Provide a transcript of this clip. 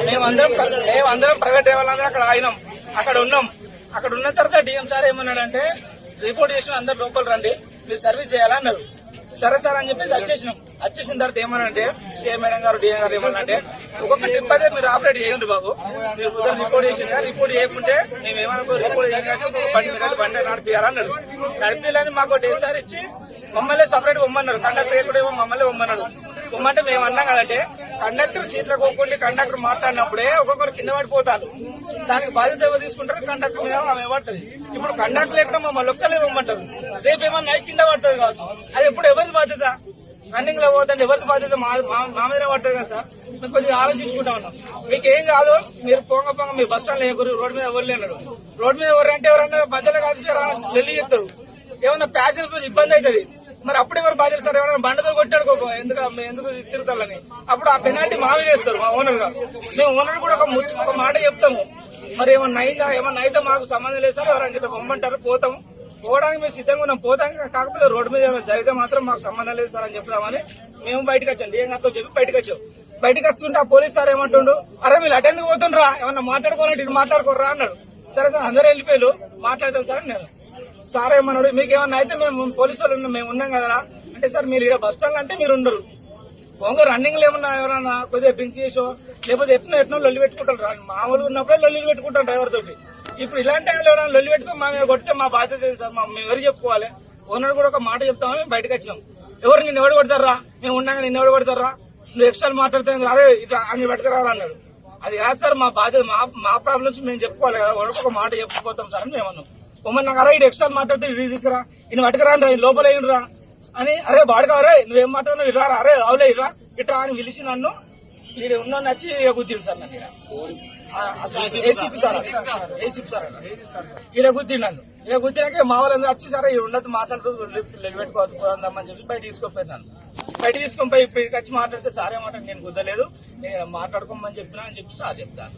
మేమందరం ప్రైవేట్ డ్రైవర్లందరూ అక్కడ ఆగినాం. అక్కడ ఉన్న తర్వాత డిఎం సార్ ఏమన్నాడంటే రిపోర్ట్ చేసిన అందరు లోపల రండి, మీరు సర్వీస్ చేయాలన్నారు. సరే సార్ అని చెప్పేసి వచ్చేసిన తర్వాత ఏమనంటే సిఎం మేడం గారు డిఎం గారు ఏమన్నంటే ఒక్కొక్క ట్రిప్ అయితే మీరు ఆపరేట్ చేయండి బాబు, మీరు రిపోర్ట్ చేసిన రిపోర్ట్ చేయకుంటే మేము ఏమనుకో రిపోర్ట్ చేసిన బండి నడిపియాలన్నాడు. నడిపియాలని మాకు డేసారి ఇచ్చి మమ్మల్ని సపరేట్ ఇవ్వమన్నారు. కండక్టర్ కూడా ఏమో మమ్మల్ని ఇవ్వమన్నాడు. ఇవ్వమంటే మేము అన్నాం కదంటే కండక్టర్ సీట్లో పోకుండా కండక్టర్ మాట్లాడినప్పుడే ఒక్కొక్కరు కింద పడిపోతారు. దానికి బాధ్యత ఎవరు తీసుకుంటారు? కండక్టర్ మీద ఆమె పడుతుంది. ఇప్పుడు కండక్టర్ ఎక్కడ మమ్మల్ని ఒక్కలే ఇవ్వమంటారు. రేపు ఏమన్నా కింద పడుతుంది కావచ్చు. అది ఎప్పుడు ఎవరిది బాధ్యత? రన్నింగ్ లో పోతుంటే ఎవరిది బాధ్యత? మా మీద పడుతుంది కదా సార్. మేము కొద్దిగా ఆలోచించుకుంటా ఉన్నాం. మీకు ఏం కాదు, మీరు పొంగ మీ బస్ స్టాండ్ లో రోడ్డు మీద ఎవరు లేనాడు. రోడ్డు మీద ఎవరంటే ఎవరన్నా మధ్యలో కాదు వెళ్ళి చెప్తారు. ఏమన్నా ప్యాసింజర్స్ ఇబ్బంది అవుతుంది. మరి అప్పుడు ఎవరు బాధ్యత సార్? ఎవరైనా బండతో కొట్టాడుకోక ఎందుకు తిరుగుతారని అప్పుడు ఆ పెనాల్టీ మావే చేస్తారు మా ఓనర్ గారు. మేము ఓనర్ కూడా ఒక మాట చెప్తాము. మరి ఏమన్నా అయితే మాకు సంబంధం లేదు సార్, ఎవరైనా పొమ్మంటారు పోవడానికి మేము సిద్ధంగా ఉన్నాం. పోతాం, కాకపోతే రోడ్డు మీద ఏమైనా జరిగితే మాత్రం మాకు సంబంధం లేదు సార్ అని చెప్తామని మేము బయటకు వచ్చాం. డిఎం గారితో చెప్పి బయటకు వస్తుంటే ఆ పోలీస్ సార్ ఏమంటుండు, అరే మీరు అటెందుకు పోతుండ్రా, ఏమన్నా మాట్లాడుకోవాలంటే ఇటు మాట్లాడుకోర్రా అన్నాడు. సరే సార్ అందరూ వెళ్ళిపోయారు, మాట్లాడతాను సార్ అని నేను. సార్ ఏమన్నాడు, మీకు ఏమన్నా అయితే మేము పోలీసు వాళ్ళు మేము ఉన్నాం కదా అంటే, సార్ మీరు ఇక్కడ బస్ స్టాండ్ అంటే మీరు ఉండరు, కొంగ రన్నింగ్ లో ఏమన్నా ఎవరన్నా కొద్దిగా డ్రింక్ చేసో లేకపోతే ఎట్నో లొల్లి పెట్టుకుంటారు. మామూలుగా ఉన్నప్పుడే లొల్లి పెట్టుకుంటాం డ్రైవర్ తోటి. ఇప్పుడు ఇలాంటి టైంలో ఎవరైనా లొల్లి పెట్టుకుని మా మీద కొడితే మా బాధ్యత లేదు సార్. మేము ఎవరు చెప్పుకోవాలి? ఓనర్ కూడా ఒక మాట చెప్తామని బయటకు వచ్చాం. ఎవరు నిన్ను ఎవరు కొడతారా, మేము ఉన్నాక నిన్ను ఎవరు కొడతారా, నువ్వు ఎక్స్ట్రా మాట్లాడుతుంది అరే ఇట్లా అని పెట్టుకురా అన్నాడు. అది కాదు సార్, మా బాధ్యత మా ప్రాబ్లమ్స్ మేము చెప్పుకోవాలి కదా. ఒక మాట చెప్పుకోతాం సార్ అని మేము అన్నాం. నాకు అరే ఇటు ఎక్స్ట్రా మాట్లాడితే ఇటు తీసుకురా, ఈయన పట్టుకురాని రా, లోపల ఏంట్రా అని, అరే బాడుకావరే నువ్వేం మాట్లాడుతున్నావు ఇట్రా, అరే అవులే ఇట్రా అని పిలిచి నన్ను ఈడ ఉన్న నచ్చి గుద్దిండు సార్. నన్ను ఏసీపీ సార్ ఈడ గుద్దిండు నన్ను. ఈడ గుద్దినాక మా వాళ్ళందరూ వచ్చి సరే ఈ ఉండదు మాట్లాడుతూ పెట్టుకోవద్దామని చెప్పి బయట తీసుకొని నన్ను బయట తీసుకొని పోయి ఇక్కడికి వచ్చి మాట్లాడితే సార్ ఏమంటారు, నేను గుద్దలేదు, నేను మాట్లాడుకోమని చెప్తున్నా అని చెప్పి సార్ చెప్తాను.